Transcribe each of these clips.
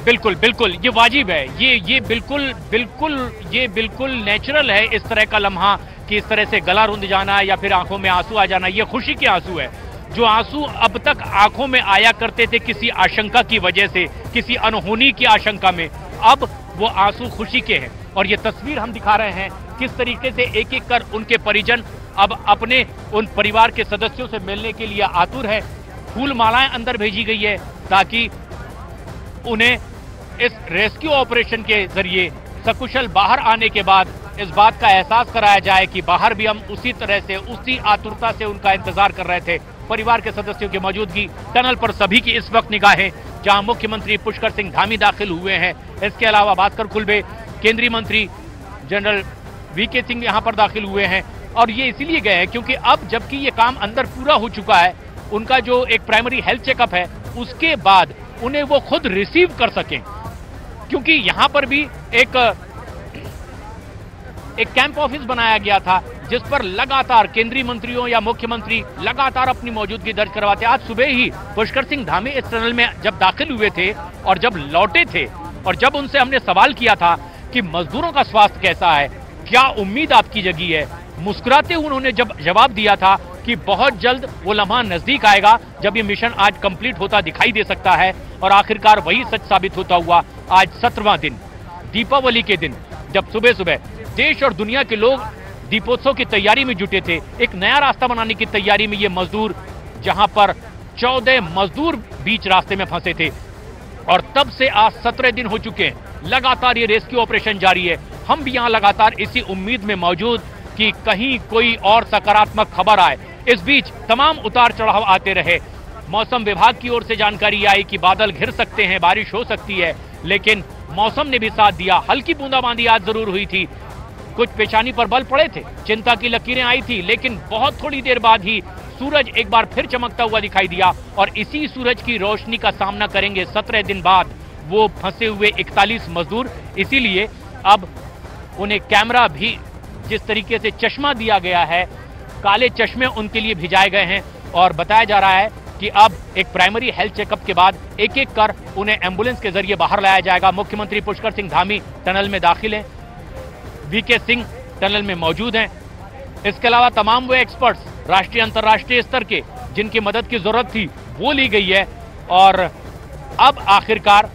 बिल्कुल बिल्कुल, ये वाजिब है, ये बिल्कुल बिल्कुल, ये बिल्कुल नेचुरल है इस तरह का लम्हा कि इस तरह से गला रुंध जाना या फिर आंखों में आंसू आ जाना। ये खुशी के आंसू है। जो आंसू अब तक आंखों में आया करते थे किसी आशंका की वजह से, किसी अनहोनी की आशंका में, अब वो आंसू खुशी के हैं। और ये तस्वीर हम दिखा रहे हैं किस तरीके से एक एक कर उनके परिजन अब अपने उन परिवार के सदस्यों से मिलने के लिए आतुर है। फूल मालाएं अंदर भेजी गई है ताकि उन्हें इस रेस्क्यू ऑपरेशन के जरिए सकुशल बाहर आने के बाद इस बात का एहसास कराया जाए कि बाहर भी हम उसी तरह से, उसी आतुरता से उनका इंतजार कर रहे थे। परिवार के सदस्यों की मौजूदगी, टनल पर सभी की इस वक्त निगाहें, जहां मुख्यमंत्री पुष्कर सिंह धामी दाखिल हुए हैं। इसके अलावा भास्कर खुलबे, केंद्रीय मंत्री जनरल वीके सिंह यहां पर दाखिल हुए हैं। और ये इसीलिए गए हैं क्योंकि अब जबकि ये काम अंदर पूरा हो चुका है, उनका जो एक प्राइमरी हेल्थ चेकअप है, उसके बाद उन्हें वो खुद रिसीव कर सकें। क्योंकि यहां पर भी एक कैंप ऑफिस बनाया गया था जिस पर लगातार केंद्रीय मंत्रियों या मुख्यमंत्री लगातार अपनी मौजूदगी दर्ज करवाते। आज सुबह ही पुष्कर सिंह धामी इस टनल में जब दाखिल हुए थे और जब लौटे थे और जब उनसे हमने सवाल किया था कि मजदूरों का स्वास्थ्य कैसा है, क्या उम्मीद आपकी जगी है, मुस्कुराते उन्होंने जब जवाब दिया था कि बहुत जल्द वो लम्हा नजदीक आएगा जब ये मिशन आज कंप्लीट होता दिखाई दे सकता है। और आखिरकार वही सच साबित होता हुआ आज 17वां दिन, दीपावली के दिन, जब सुबह सुबह देश और दुनिया के लोग दीपोत्सव की तैयारी में जुटे थे, एक नया रास्ता बनाने की तैयारी में ये मजदूर, जहां पर 14 मजदूर बीच रास्ते में फंसे थे और तब से आज 17 दिन हो चुके हैं। लगातार ये रेस्क्यू ऑपरेशन जारी है। हम भी यहाँ लगातार इसी उम्मीद में मौजूद कि कहीं कोई और सकारात्मक खबर आए। इस बीच तमाम उतार चढ़ाव आते रहे। मौसम विभाग की ओर से जानकारी आई कि बादल घिर सकते हैं, बारिश हो सकती है, लेकिन मौसम ने भी साथ दिया। हल्की बूंदाबांदी आज जरूर हुई थी, कुछ पेशानी पर बल पड़े थे, चिंता की लकीरें आई थी, लेकिन बहुत थोड़ी देर बाद ही सूरज एक बार फिर चमकता हुआ दिखाई दिया। और इसी सूरज की रोशनी का सामना करेंगे 17 दिन बाद वो फंसे हुए 41 मजदूर। इसीलिए अब उन्हें कैमरा भी, जिस तरीके से चश्मा दिया गया है, काले चश्मे उनके लिए भिजाए गए हैं। और बताया जा रहा है कि अब एक प्राइमरी हेल्थ चेकअप के बाद एक एक कर उन्हें एम्बुलेंस के जरिए बाहर लाया जाएगा। मुख्यमंत्री पुष्कर सिंह धामी टनल में दाखिल हैं, वीके सिंह टनल में मौजूद हैं। इसके अलावा तमाम वो एक्सपर्ट्स राष्ट्रीय अंतर्राष्ट्रीय स्तर के जिनकी मदद की जरूरत थी वो ली गई है। और अब आखिरकार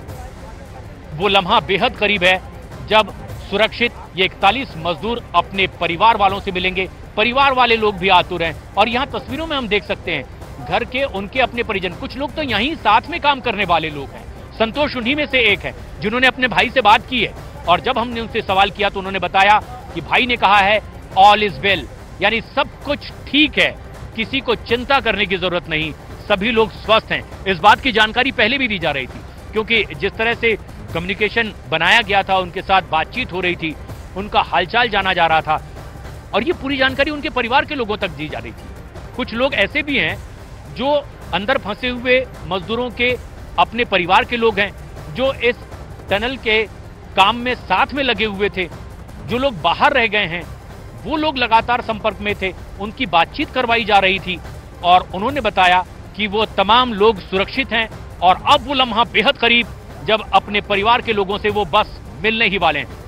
वो लम्हा बेहद करीब है जब सुरक्षित ये 41 मजदूर अपने परिवार वालों से मिलेंगे। परिवार वाले लोग भी आतुर हैं और यहाँ तस्वीरों में हम देख सकते हैं घर के उनके अपने परिजन, कुछ लोग तो यहीं साथ में काम करने वाले लोग हैं। संतोष उन्हीं में से एक है जिन्होंने अपने भाई से बात की है। और जब हमने उनसे सवाल किया तो उन्होंने बताया कि भाई ने कहा है ऑल इज वेल, यानी सब कुछ ठीक है, किसी को चिंता करने की जरूरत नहीं, सभी लोग स्वस्थ हैं। इस बात की जानकारी पहले भी दी जा रही थी क्योंकि जिस तरह से कम्युनिकेशन बनाया गया था, उनके साथ बातचीत हो रही थी, उनका हालचाल जाना जा रहा था और ये पूरी जानकारी उनके परिवार के लोगों तक दी जा रही थी। कुछ लोग ऐसे भी हैं जो अंदर फंसे हुए मजदूरों के अपने परिवार के लोग हैं, जो इस टनल के काम में साथ में लगे हुए थे। जो लोग बाहर रह गए हैं वो लोग लगातार संपर्क में थे, उनकी बातचीत करवाई जा रही थी और उन्होंने बताया कि वो तमाम लोग सुरक्षित हैं और अब वो लम्हा बेहद करीब जब अपने परिवार के लोगों से वो बस मिलने ही वाले हैं।